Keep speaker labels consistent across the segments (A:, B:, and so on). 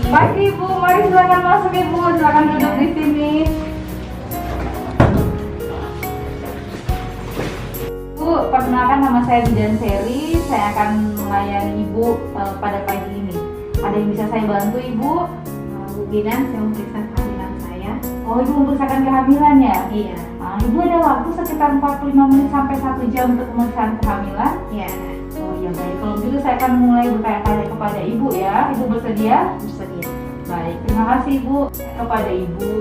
A: Pagi Ibu, mari silakan masuk Ibu, silakan duduk di sini. Bu, perkenalkan nama saya Bidan Seri, saya akan melayani Ibu pada pagi ini. Ada yang bisa saya bantu Ibu?
B: Bu Bidan, saya mau periksa kehamilan saya.
A: Oh, Ibu memeriksakan kehamilan ya?
B: Iya.
A: Ibu ada waktu sekitar 45 menit sampai 1 jam untuk pemeriksaan kehamilan?
B: Iya.
A: Oh iya baik, kalau gitu saya akan mulai bertanya-tanya kepada Ibu ya. Ibu bersedia?
B: Bersedia.
A: Baik, terima kasih Ibu. Kepada Ibu,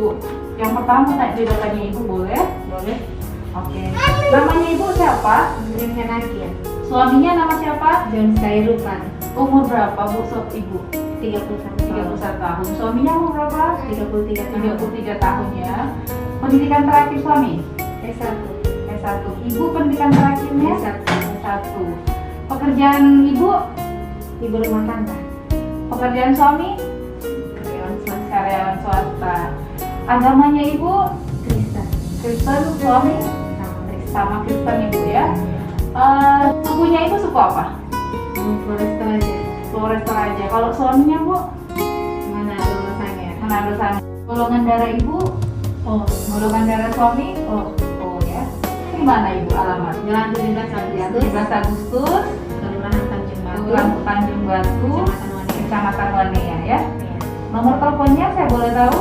A: yang pertama tanya Ibu boleh?
B: Boleh.
A: Oke. Namanya Ibu siapa?
B: Andrin Henakia.
A: Suaminya nama siapa?
B: John Skairupan.
A: Umur berapa Bu Ibu?
B: 31 tahun.
A: 31 tahun. Suaminya umur berapa?
B: 33 tahun.
A: 33 tahun ya. Pendidikan terakhir suami?
B: S1.
A: S1. Ibu pendidikan terakhirnya?
B: S1.
A: S1. Pekerjaan Ibu?
B: Ibu rumah tangga.
A: Pekerjaan suami?
B: Karyawan swasta.
A: Karyawan swasta. Agamanya Ibu?
B: Kristen.
A: Kristen. Suami?
B: Sama Kristen.
A: Sama Kristen Ibu ya. Sukunya Ibu suku apa?
B: Flores Toraja.
A: Flores Toraja. Kalau suaminya Bu?
B: Manado Sangir.
A: Manado Sangir. Golongan darah Ibu?
B: Oh.
A: Golongan darah suami? Oh ya. Di mana Ibu alamat?
B: Jalan 17 Agustus.
A: 17 Agustus.
B: Kelurahan Tanjung Batu.
A: Kelurahan Tanjung Batu.
B: Kecamatan Wanea.
A: Kecamatan Wanea ya.
B: Iya.
A: Nomor teleponnya saya boleh tahu?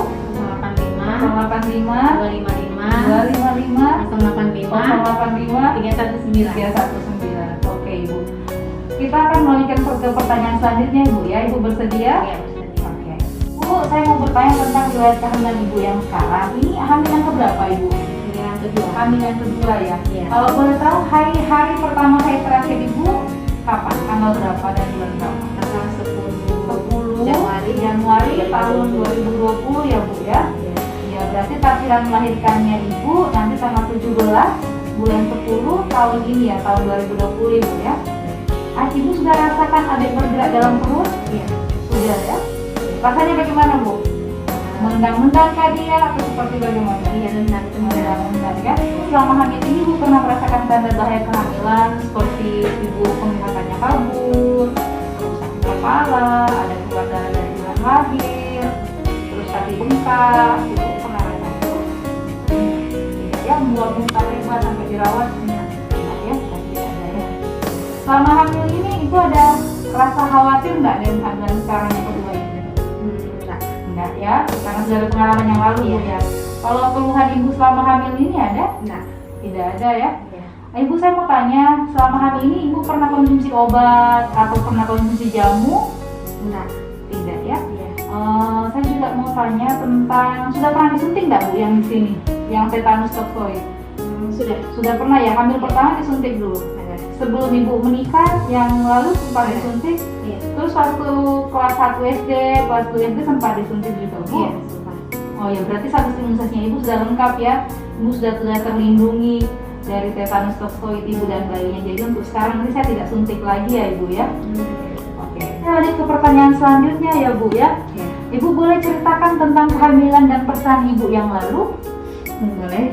B: 085
A: 085
B: 255
A: 255
B: 085
A: 085
B: 319.
A: 319. Oke Ibu. Kita akan melanjutkan ke pertanyaan selanjutnya Ibu ya. Ibu bersedia?
B: Iya, bersedia.
A: Oke. Bu, saya mau bertanya tentang riwayat kehamilan Ibu yang sekarang. Ini hamil yang keberapa Ibu?
B: Yang kedua.
A: Hamil yang kedua ya.
B: Iya.
A: Kalau boleh tahu hari pertama haid terakhir Ibu kapan? Tanggal berapa dan bulan berapa?
B: Tanggal 10
A: Januari tahun 2020 ya Bu ya. Ya berarti takdiran melahirkannya Ibu nanti tanggal 17 bulan 10 tahun ini ya, tahun 2020 Ibu ya. Ibu sudah rasakan adik bergerak dalam perut?
B: Iya.
A: Sudah ya. Rasanya bagaimana Bu? Mendang-mendang kah dia atau seperti bagaimana?
B: Iya,
A: Mendang-mendang ya. Selama hamil ini Ibu pernah merasakan tanda bahaya kehamilan seperti Ibu penglihatannya kabur, terus sakit kepala, ada keluar darah dari bulan lahir, terus kaki bengkak, Ibu pernah rasakan itu? Tidak ya, membuat muntah lebar sampai dirawat? Tidak ya, tidak ada ya. Selama hamil ini Ibu ada rasa khawatir nggak dengan kehamilan sekarang yang kedua ini? Enggak ya, karena sudah ada pengalaman yang lalu Bu ya. Kalau keluhan Ibu selama hamil ini ada?
B: Enggak.
A: Tidak ada ya.
B: Iya.
A: Ibu saya mau tanya, selama hamil ini Ibu pernah konsumsi obat atau pernah konsumsi jamu?
B: Enggak.
A: Tidak ya.
B: Iya.
A: Saya juga mau tanya tentang sudah pernah disuntik nggak Bu yang di sini, yang tetanus toxoid? Sudah pernah ya. Hamil pertama disuntik dulu.
B: Ada.
A: Sebelum Ibu menikah yang lalu sempat disuntik.
B: Iya.
A: Terus waktu kelas 1 SD, kelas 2 SD sempat disuntik juga Bu?
B: Iya, suka.
A: Oh ya, berarti status imunisasinya Ibu sudah lengkap ya. Ibu sudah terlindungi dari tetanus toxoid Ibu dan bayinya. Jadi untuk sekarang ini saya tidak suntik lagi ya Ibu ya. Oke. Kita lanjut ke pertanyaan selanjutnya ya Bu ya.
B: Iya.
A: Ibu boleh ceritakan tentang kehamilan dan persalinan Ibu yang lalu?
B: Boleh.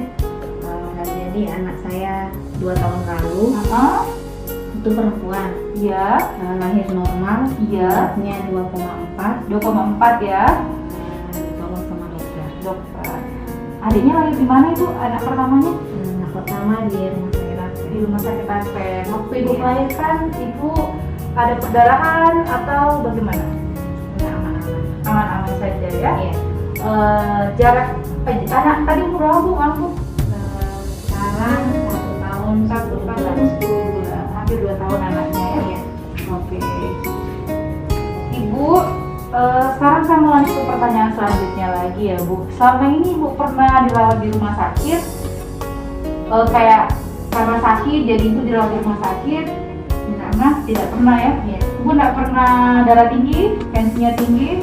B: Jadi anak saya 2 tahun lalu itu perempuan.
A: Iya.
B: Lahir normal.
A: Iya.
B: Beratnya 2,4.
A: 2,4 ya.
B: Ditolong sama
A: Dokter. Adiknya lahir di mana Ibu? Anak pertamanya?
B: Anak pertama di rumah sakit.
A: Di rumah sakit Advent. Waktu Ibu
B: Iya.
A: melahirkan, Ibu ada perdarahan atau bagaimana?
B: Aman-aman.
A: Aman-aman saja ya.
B: Iya.
A: Jarak anak tadi umur berapa Bu? Aku
B: Sekarang 1 tahun
A: 10 bulan, hampir 2 tahun anaknya ya.
B: Iya.
A: Oke. Ibu, sekarang saya mau lanjut ke pertanyaan selanjutnya lagi ya Bu. Selama ini Ibu pernah dirawat di rumah sakit? Kayak karena sakit jadi Ibu dirawat di rumah sakit? Karena tidak pernah ya?
B: Iya.
A: Ibu nggak pernah darah tinggi, tensinya tinggi?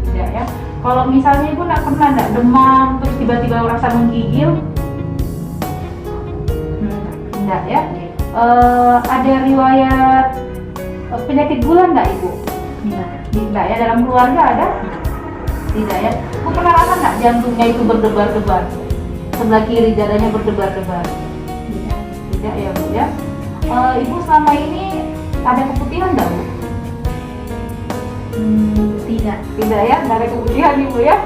A: Tidak ya. Kalau misalnya Ibu nggak pernah demam terus tiba-tiba merasa menggigil? Enggak ya. Ada riwayat penyakit gula nggak Ibu? Tidak ya. Dalam keluarga ada? Tidak ya. Ibu pernah rasa nggak jantungnya itu berdebar-debar? Sebelah kiri dadanya berdebar-debar? Tidak ya Bu ya. Ibu selama ini Ada keputihan nggak Bu?
B: Tidak.
A: Tidak ya, nggak ada keputihan Ibu ya.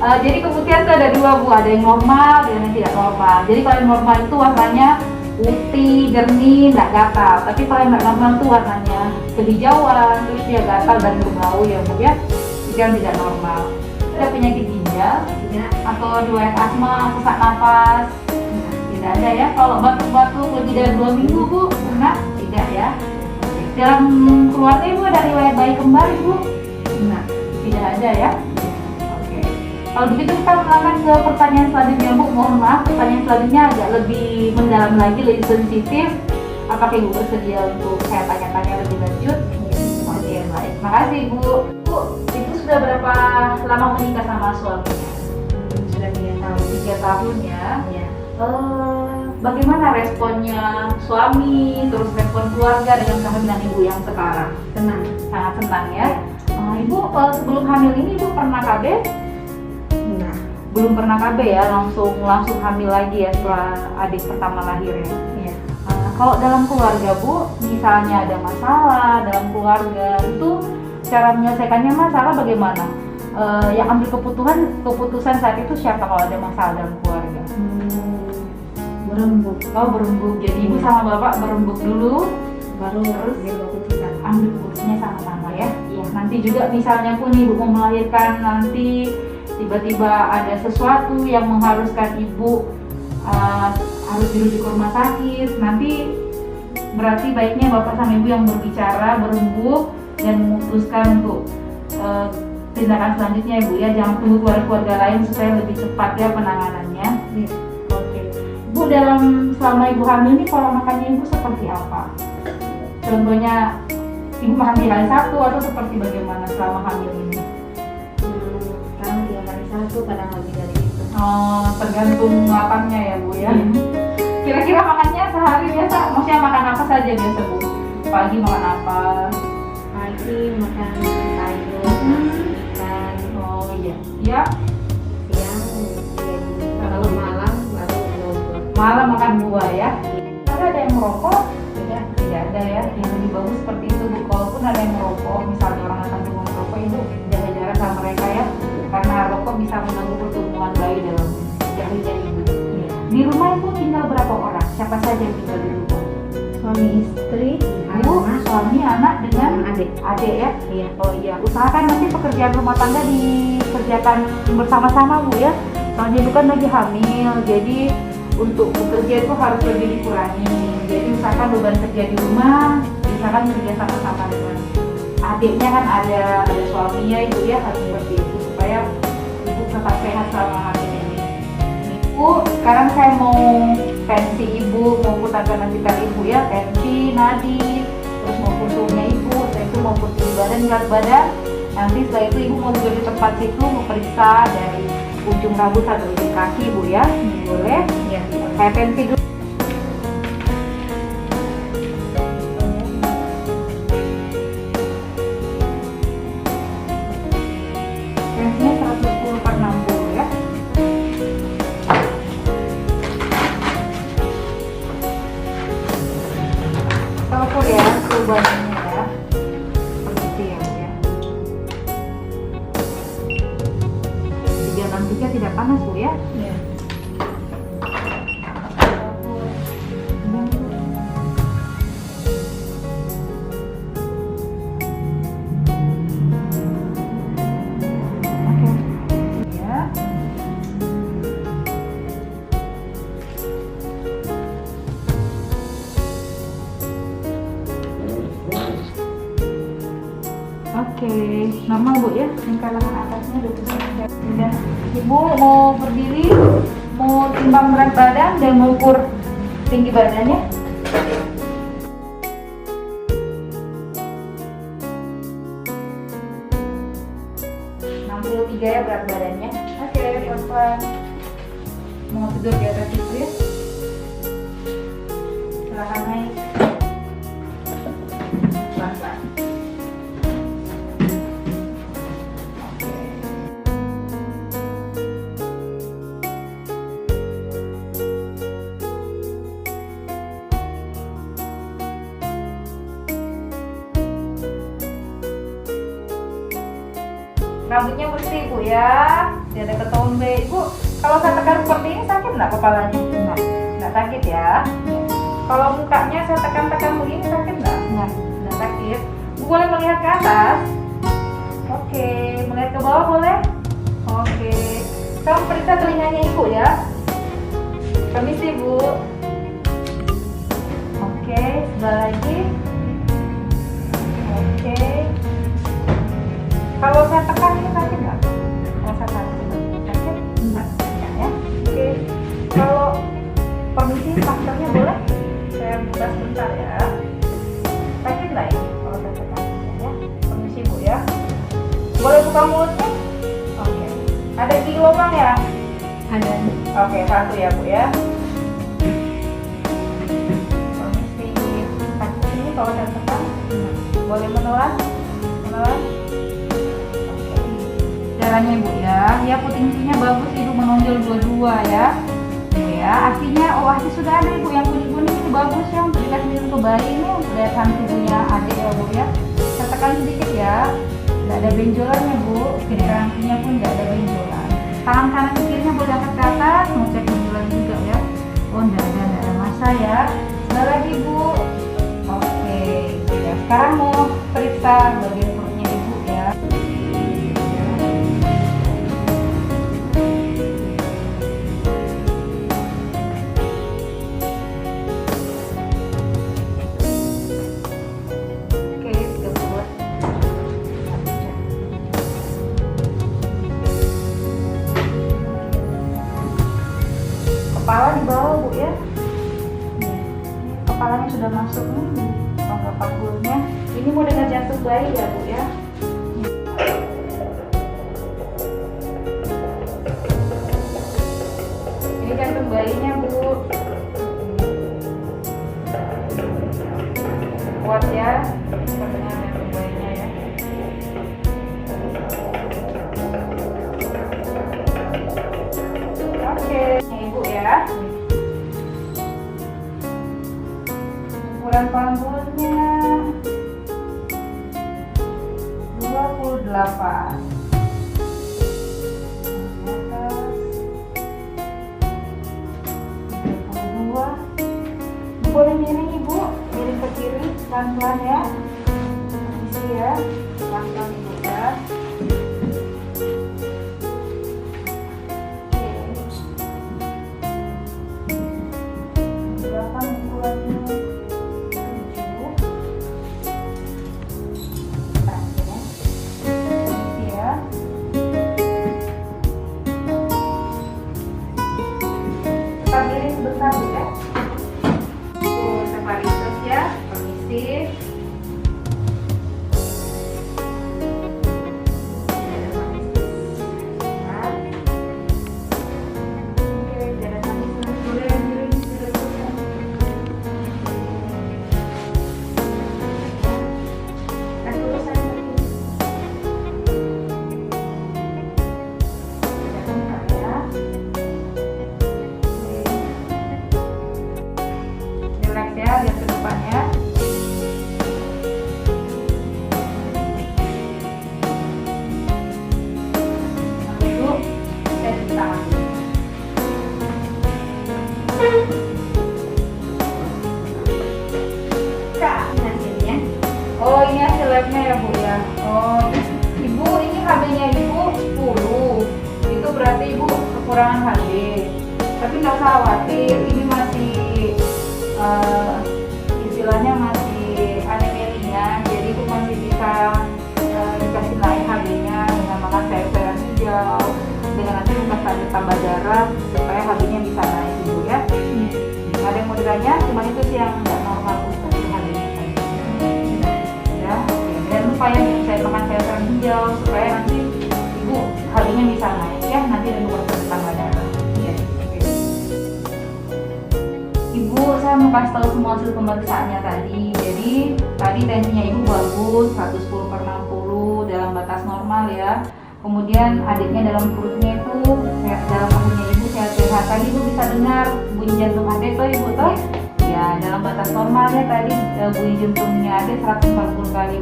A: Jadi keputihan itu ada dua Bu, ada yang normal dan yang tidak normal. Jadi kalau yang normal itu warnanya putih, jernih, nggak gatal. Tapi kalau yang nggak normal itu warnanya kehijauan, terus dia gatal dan berbau ya Bu ya. Itu yang tidak normal. Ada penyakit ginjal
B: Tidak.
A: atau riwayat asma, sesak napas? Tidak ada ya. Kalau batuk-batuk lebih dari 2 minggu Bu, pernah? Tidak ya. Dalam keluarga Ibu ada riwayat bayi kembar Ibu?
B: Enggak.
A: Tidak ada ya. Oke. Kalau begitu kita akan ke pertanyaan selanjutnya Bu. Mohon maaf, pertanyaan selanjutnya agak lebih mendalam lagi, lebih sensitif. Apakah Ibu bersedia untuk saya tanya-tanya lebih lanjut? Oke, baik. Makasih Bu. Bu, Ibu sudah berapa lama menikah sama suaminya?
B: Sudah 3 tahun.
A: 3 tahun ya.
B: Ya.
A: Bagaimana responnya suami, terus respon keluarga dengan kehamilan Ibu yang sekarang?
B: Tenang.
A: Sangat senang ya. Ibu sebelum hamil ini Ibu pernah KB?
B: Enggak.
A: Belum pernah KB ya, langsung hamil lagi ya setelah adik pertama lahir ya.
B: Iya.
A: Kalau dalam keluarga Bu, misalnya ada masalah dalam keluarga, itu cara menyelesaikannya masalah bagaimana? Yang ambil keputusan saat itu siapa kalau ada masalah dalam keluarga?
B: Berembuk.
A: Oh, berembuk. Jadi Ibu sama Bapak berembuk dulu,
B: Baru
A: Terus?
B: ambil keputusan.
A: ambil keputusannya sama-sama ya. Iya. Nanti juga misalnya pun Ibu mau melahirkan, nanti tiba-tiba ada sesuatu yang mengharuskan Ibu harus dirujuk ke rumah sakit, nanti berarti baiknya Bapak sama Ibu yang berbicara, berembuk dan memutuskan untuk tindakan selanjutnya Ibu ya. Jangan tunggu keluarga lain supaya lebih cepat ya penanganannya.
B: Iya.
A: Oke. Bu, dalam selama Ibu hamil ini pola makannya Ibu seperti apa? Contohnya Ibu makan 3 kali satu atau seperti bagaimana selama hamil ini?
B: Kadang 3 kali 1, kadang lebih dari itu.
A: Tergantung lapangnya ya Bu ya.
B: Iya.
A: Kira-kira makannya sehari biasa, maksudnya makan apa saja biasa Bu? Pagi makan apa?
B: Pagi makan sayur, ikan.
A: Oh iya. Ya,
B: Siang kalau malam baru yogurt.
A: malam makan buah ya. Ada yang merokok?
B: Tidak.
A: Tidak ada ya. Yang lebih bagus seperti itu Bu. Kalaupun ada yang merokok, misalnya orang datang ke rumah merokok, Ibu jaga jarak sama mereka ya. Karena rokok bisa mengganggu pertumbuhan bayi dalam jahilnya Ibu.
B: Iya.
A: Di rumah Ibu tinggal berapa orang? Siapa saja yang tinggal di rumah?
B: Suami istri,
A: Ibu,
B: anak,
A: suami, anak dengan
B: adik.
A: adik ya.
B: Iya.
A: Oh iya, usahakan nanti pekerjaan rumah tangga dikerjakan bersama-sama Bu ya. Soalnya Ibu kan lagi hamil, jadi untuk bekerja itu harus lebih dikurangi. Jadi usahakan beban kerja di rumah, usahakan kerja sama-sama dengan adiknya, kan ada suaminya Ibu ya, harus seperti itu supaya Ibu tetap sehat selama hamil ini. Bu, sekarang saya mau tensi Ibu, mau putaran lanjutan Ibu ya, tensi, nadi, terus maupun suhunya Ibu, setelah itu maupun tinggi badan, berat badan. Nanti setelah itu Ibu mau duduk di tempat situ, mau periksa dari ujung rambut sampai ujung kaki Bu ya. Boleh?
B: Iya.
A: Saya tensi dulu. Tensinya 110/60 ya. Kita ukur ya perubahannya ya. Seperti ya Bu ya. 363 tidak panas Bu ya.
B: Iya.
A: Oke. Ya. Oke, normal Bu ya. Tingkat lengan atasnya 20 Udah. Ibu mau berdiri, mau timbang berat badan dan mengukur tinggi badannya. 63 ya berat badannya. Oke, pelan-pelan. Mau tidur di atas itu ya. Silahkan naik. Pelan-pelan. Oke. Rambutnya bersih Bu ya, tidak ada ketombe. Ibu, kalau saya tekan seperti ini sakit nggak kepalanya? Nggak sakit ya. Kalau mukanya saya tekan-tekan begini sakit nggak? Nggak sakit. Ibu boleh melihat ke atas. Oke, melihat ke bawah boleh? Oke. Kamu periksa telinganya Ibu ya. Permisi Bu. Oke, sebelah lagi. Oke. Kalau saya tekan ini sakit nggak? Kalau saya tekan sakit? Enggak ya. Oke. Kalau permisi maskernya boleh? Saya buka sebentar ya. Sakit nggak ini kalau saya tekan ya? Permisi Bu ya. Boleh buka mulutnya? Oke. Ada gigi lubang ya?
B: Ada.
A: Oke, satu ya Bu ya. Permisi. Sakit ini kalau saya tekan? Boleh menelan? Menelan? Darahnya Ibu ya potensinya bagus, Ibu menonjol dua-dua ya. Ibu ya, asinya, asi sudah ada Ibu, yang kuning-kuning ini bagus ya untuk dikasih minum ke bayi ini. Daya tahan tubuhnya adik ya Bu ya. Saya tekan sedikit ya, nggak ada benjolannya Bu, kiri kakinya pun nggak ada benjolan. Tangan kanan kirinya boleh angkat ke atas, mau cek benjolan juga ya. Oh nggak ada masa ya. Sebelah lagi Bu. Oke, Ibu ya. Sekarang mau periksa bagian perutnya Ibu ya. Kepala di bawah Bu ya. Kepalanya sudah masuk nih, rongga panggulnya. Ini mau dengar jantung bayi ya Bu ya. Ini jantung bayinya Bu. Kuat ya, dengar jantung bayinya ya. Oke, Ibu ya. Ukuran panggulnya 28. Boleh miring Ibu, miring ke kiri pelan-pelan ya. Isi ya, pelan-pelan Ibu ya. Belakang ukurannya 7. Isi ya. Kita miring sebentar ya. Separitas ya, permisi. Relax ya, lihat ke depannya. Lalu saya cuci tangan. Kak, hasilnya. Oh, ini hasil labnya ya Bu ya. Oh, Ibu, ini HB-nya Ibu 10. Itu berarti Ibu kekurangan HB. Tapi nggak usah khawatir, ini masih istilahnya masih anemia ringan, jadi Ibu masih bisa dikasih naik HB-nya dengan makan sayur-sayuran hijau, dengan nanti Ibu kasih tambah darah supaya HB-nya bisa naik Ibu ya. Nggak ada yang mau ditanya, cuma itu sih yang nggak normal untuk HB-nya ya. Oke. Dan lupa ya saya makan sayur-sayuran hijau supaya nanti Ibu HB-nya bisa naik ya, nanti ada Ibu kasih tambah darah. Ibu, saya mau kasih tahu semua hasil pemeriksaannya tadi. Jadi tadi tensinya Ibu bagus, 110/60 dalam batas normal ya. Kemudian adiknya dalam perutnya itu dalam perutnya Ibu sehat-sehat. Tadi Ibu bisa dengar bunyi jantung adik tuh Ibu tuh? Ya, dalam batas normalnya tadi bunyi jantungnya adik 140 kali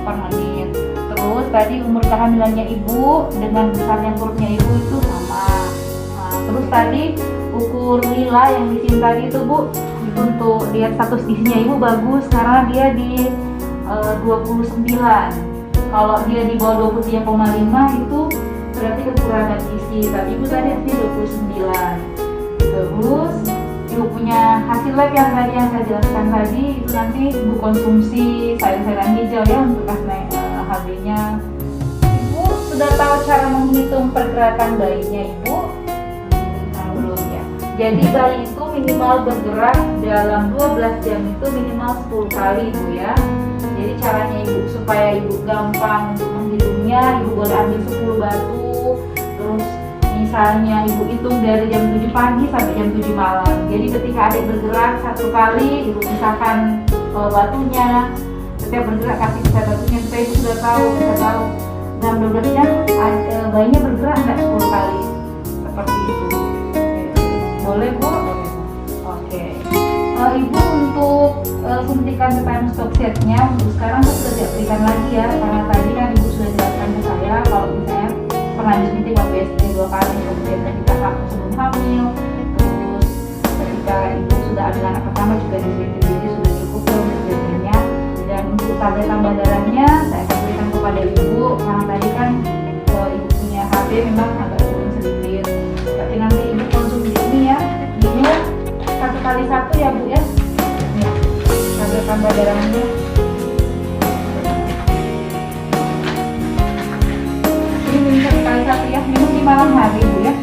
A: per menit. Terus tadi umur kehamilannya ibu dengan besarnya perutnya ibu itu sama. Nah, terus tadi ukur lila yang di sini tadi itu Bu, untuk lihat status gizinya ibu bagus karena dia di 29. Kalau dia di bawah 23,5 itu berarti kekurangan gizi. Tapi ibu tadi di 29. Terus ibu punya hasil lab yang tadi yang saya jelaskan tadi, itu nanti ibu konsumsi sayur-sayuran hijau ya untuk naik HB-nya. Ibu sudah tahu cara menghitung pergerakan bayinya ibu? Belum ya. Jadi bayi itu minimal bergerak dalam 12 jam itu minimal 10 kali ibu ya. Jadi caranya ibu supaya ibu gampang untuk menghitungnya, ibu boleh ambil 10 batu. Terus misalnya ibu hitung dari jam 7 pagi sampai jam 7 malam. Jadi ketika adik bergerak satu kali, ibu pisahkan batunya. Setiap bergerak kasih pisah batunya supaya ibu sudah tahu, bisa tahu. Dalam 12 jam bayinya bergerak enggak 10 kali. Seperti itu. Boleh Bu? Oke. Ibu untuk suntikan tetanus toxetnya untuk sekarang saya sudah tidak berikan lagi ya, karena tadi kan ibu sudah jelaskan ke saya kalau misalnya pernah disuntik waktu SD 2 kali, kemudian ketika sebelum hamil, terus ketika ibu sudah ambil anak pertama juga disuntik, jadi sudah cukup ya untuk biasanya. Dan untuk tablet tambah darahnya saya akan berikan kepada ibu karena tadi kan ibu punya HB memang agak turun sedikit, tapi nanti ibu konsumsi ini ya, minum 1 kali 1 ya Bu ya. Ya, tablet tambah darahnya. Minum 1 kali 1 ya, minum di malam hari Bu ya.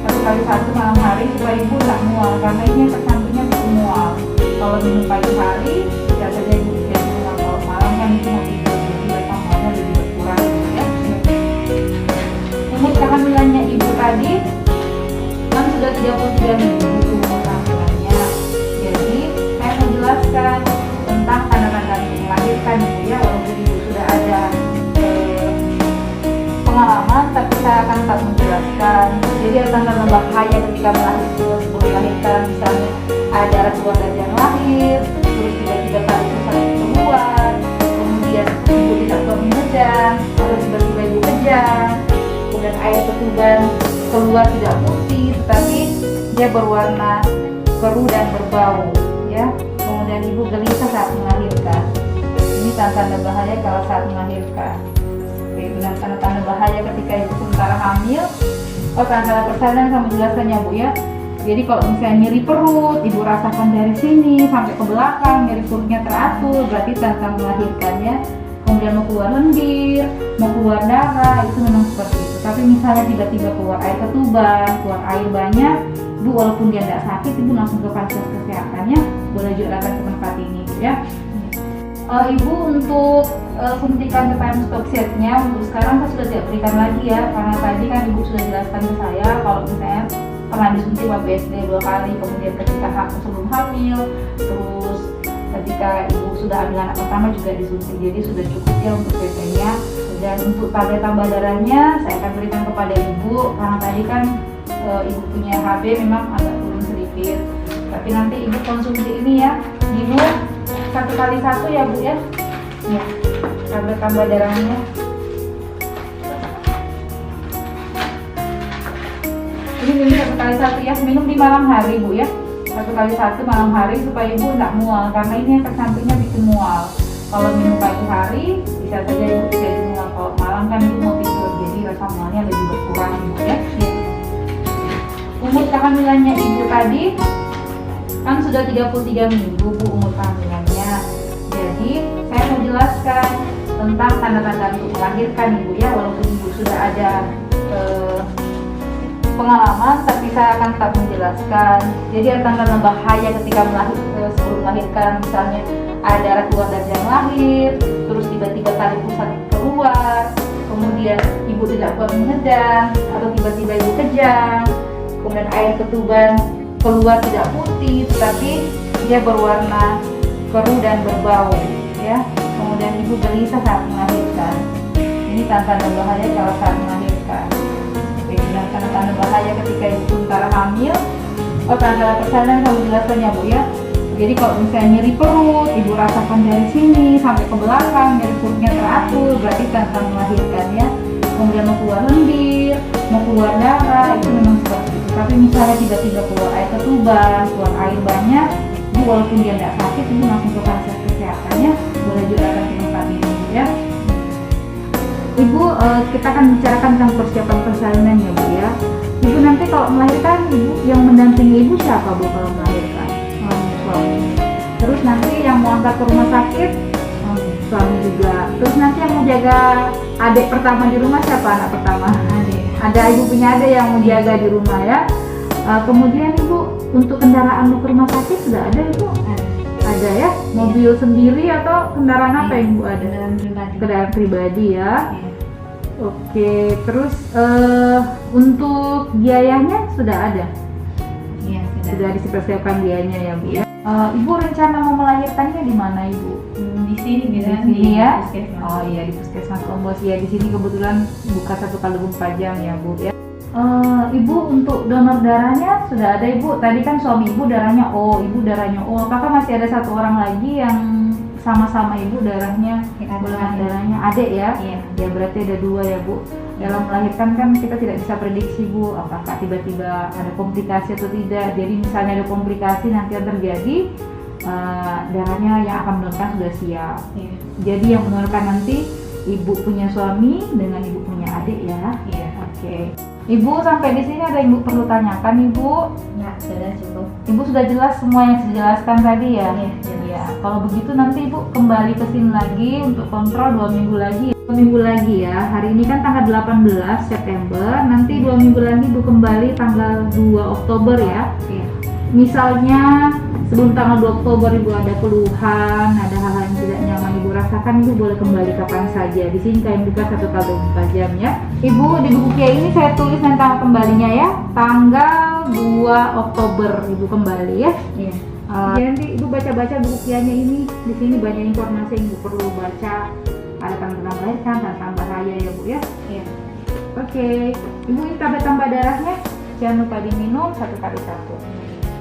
A: 1 kali 1 malam hari supaya ibu tidak mual, karena ini efek sampingnya bisa mual. Kalau minum pagi hari tidak saja ibu bisa mual, kalau malam kan ibu mau tidur, jadi rasa mualnya lebih berkurang ya. Umur kehamilannya ibu tadi kan sudah 33 minggu umur kehamilannya. Jadi saya mau jelaskan tentang tanda-tanda melahirkan ibu ya, walaupun ibu sudah ada pengalaman, tapi saya akan tetap menjelaskan. Jadi ada tanda bahaya ketika melahirkan, misalnya ada darah keluar dari jalan lahir, terus tiba-tiba kali pusat keluar, kemudian ibu tidak kuat mengejar, atau tiba-tiba ibu kejang, kemudian air ketuban keluar tidak putih, tetapi dia berwarna keruh dan berbau, ya. Kemudian ibu gelisah saat melahirkan. Ini tanda-tanda bahaya kalau saat melahirkan. Dengan tanda-tanda bahaya ketika ibu sementara hamil. Tanda-tanda persalinan sama menjelaskannya Bu ya. Jadi kalau misalnya nyeri perut, ibu rasakan dari sini sampai ke belakang, nyeri perutnya teratur, berarti tanda melahirkannya. Kemudian mau keluar lendir, mau keluar darah, itu memang seperti itu. Tapi misalnya tiba-tiba keluar air ketuban, keluar air banyak, ibu walaupun dia tidak sakit, ibu langsung ke fasilitas kesehatannya, boleh juga datang ke tempat ini ya. Ibu untuk suntikan tetanus toxetnya untuk sekarang saya sudah tidak berikan lagi ya, karena tadi kan ibu sudah jelaskan ke saya kalau misalnya pernah disuntik waktu SD 2 kali, kemudian ketika sebelum hamil, terus ketika ibu sudah ambil anak pertama juga disuntik, jadi sudah cukup ya untuk PP-nya. Dan untuk tablet tambah darahnya saya akan berikan kepada ibu karena tadi kan ibu punya HB memang agak turun sedikit, tapi nanti ibu konsumsi ini ya, ibu 1 kali 1 ya Bu ya. Ya, tablet tambah darahnya. Ini minum 1 kali 1 ya, minum di malam hari Bu ya. 1 kali 1 malam hari supaya ibu tidak mual, karena ini efek sampingnya bikin mual. Kalau minum pagi hari bisa saja ibu jadi mual, kalau malam kan ibu mau tidur, jadi rasa mualnya lebih berkurang ibu ya. Umur kehamilannya ibu tadi kan sudah 33 minggu Bu umur kehamilannya. Jadi saya mau jelaskan tentang tanda-tanda untuk melahirkan ibu ya, walaupun ibu sudah ada pengalaman, tapi saya akan tetap menjelaskan. Jadi ada tanda bahaya ketika sebelum melahirkan, misalnya ada darah keluar dari jalan lahir, terus tiba-tiba tali pusat keluar, kemudian ibu tidak kuat menghedang, atau tiba-tiba ibu kejang, kemudian air ketuban keluar tidak putih, tetapi dia berwarna keruh dan berbau, ya. Kemudian ibu gelisah saat melahirkan. Ini tanda-tanda bahaya kalau saat melahirkan. Dan tanda-tanda bahaya ketika ibu sementara hamil. Tanda-tanda persalinan kamu jelaskannya Bu ya. Jadi kalau misalnya nyeri perut, ibu rasakan dari sini sampai ke belakang, nyeri perutnya teratur, berarti tentang melahirkan ya. Kemudian mau keluar lendir, mau keluar darah, itu memang seperti itu. Tapi misalnya tiba-tiba keluar air ketuban, keluar air banyak, ibu walaupun dia tidak sakit, ibu langsung ke fasilitas kesehatannya, boleh juga datang ke tempat ini ya. Ibu, kita akan bicarakan tentang persiapan persalinan ya Bu ya. Ibu nanti kalau melahirkan, ibu yang mendampingi ibu siapa Bu kalau melahirkan? Suami. Terus nanti yang mau angkat ke rumah sakit, suami juga. Terus nanti yang mau jaga adik pertama di rumah siapa anak pertama? Adik. Ada ibu punya adik yang mau jaga di rumah ya. Kemudian ibu untuk kendaraan mau ke rumah sakit sudah ada ibu? Ada ya. Mobil sendiri atau kendaraan apa yang ibu ada? Kendaraan pribadi ya. Oke. Terus untuk biayanya sudah ada?
B: Iya,
A: Sudah dipersiapkan biayanya ya Bu ya. Ibu rencana mau melahirkannya di mana ibu?
B: Di sini
A: Di
B: biasanya
A: sini ya?
B: puskesmas.
A: Oh iya di puskesmas Kombos ya. Di sini kebetulan buka 1 kali 24 jam ya Bu ya. Ibu untuk donor darahnya sudah ada ibu. Tadi kan suami ibu darahnya O, ibu darahnya O. Apakah masih ada 1 orang lagi yang sama-sama ibu darahnya, golongan darahnya adik ya?
B: Iya.
A: Ya berarti ada 2 ya Bu. Dalam melahirkan kan kita tidak bisa prediksi Bu, apakah tiba-tiba ada komplikasi atau tidak. Jadi misalnya ada komplikasi nanti yang terjadi, darahnya yang akan mendonorkan sudah siap.
B: Iya.
A: Jadi yang mendonorkan nanti ibu punya suami dengan ibu punya adik ya.
B: Iya.
A: Oke. Ibu sampai di sini ada yang ibu perlu tanyakan ibu?
B: Ya, sudah cukup.
A: Ibu sudah jelas semua yang dijelaskan tadi ya?
B: Iya, jelas.
A: Ya. Kalau begitu nanti ibu kembali ke sini lagi untuk kontrol 2 minggu lagi. 2 minggu lagi ya. Hari ini kan tanggal 18 September. Nanti 2 minggu lagi ibu kembali tanggal 2 Oktober ya.
B: Iya.
A: Misalnya sebelum tanggal 2 Oktober ibu ada keluhan, ada hal-hal yang tidak nyaman ibu rasakan, ibu boleh kembali kapan saja. Di sini kami buka 1 kali 24 jam ya. Ibu di buku kia ini saya tulis tentang kembalinya ya. Tanggal 2 Oktober ibu kembali ya.
B: Iya.
A: Nanti ibu baca-baca buku kianya ini. Di sini banyak informasi yang ibu perlu baca. Ada tentang melahirkan, tentang bahaya ya Bu ya.
B: Iya.
A: Oke, ibu ini tablet tambah darahnya. Jangan lupa diminum 1 kali 1.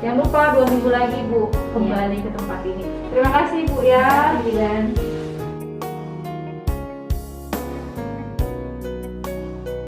A: Jangan lupa 2 minggu lagi Bu kembali ke tempat ini. Terima kasih Bu ya.
B: Dan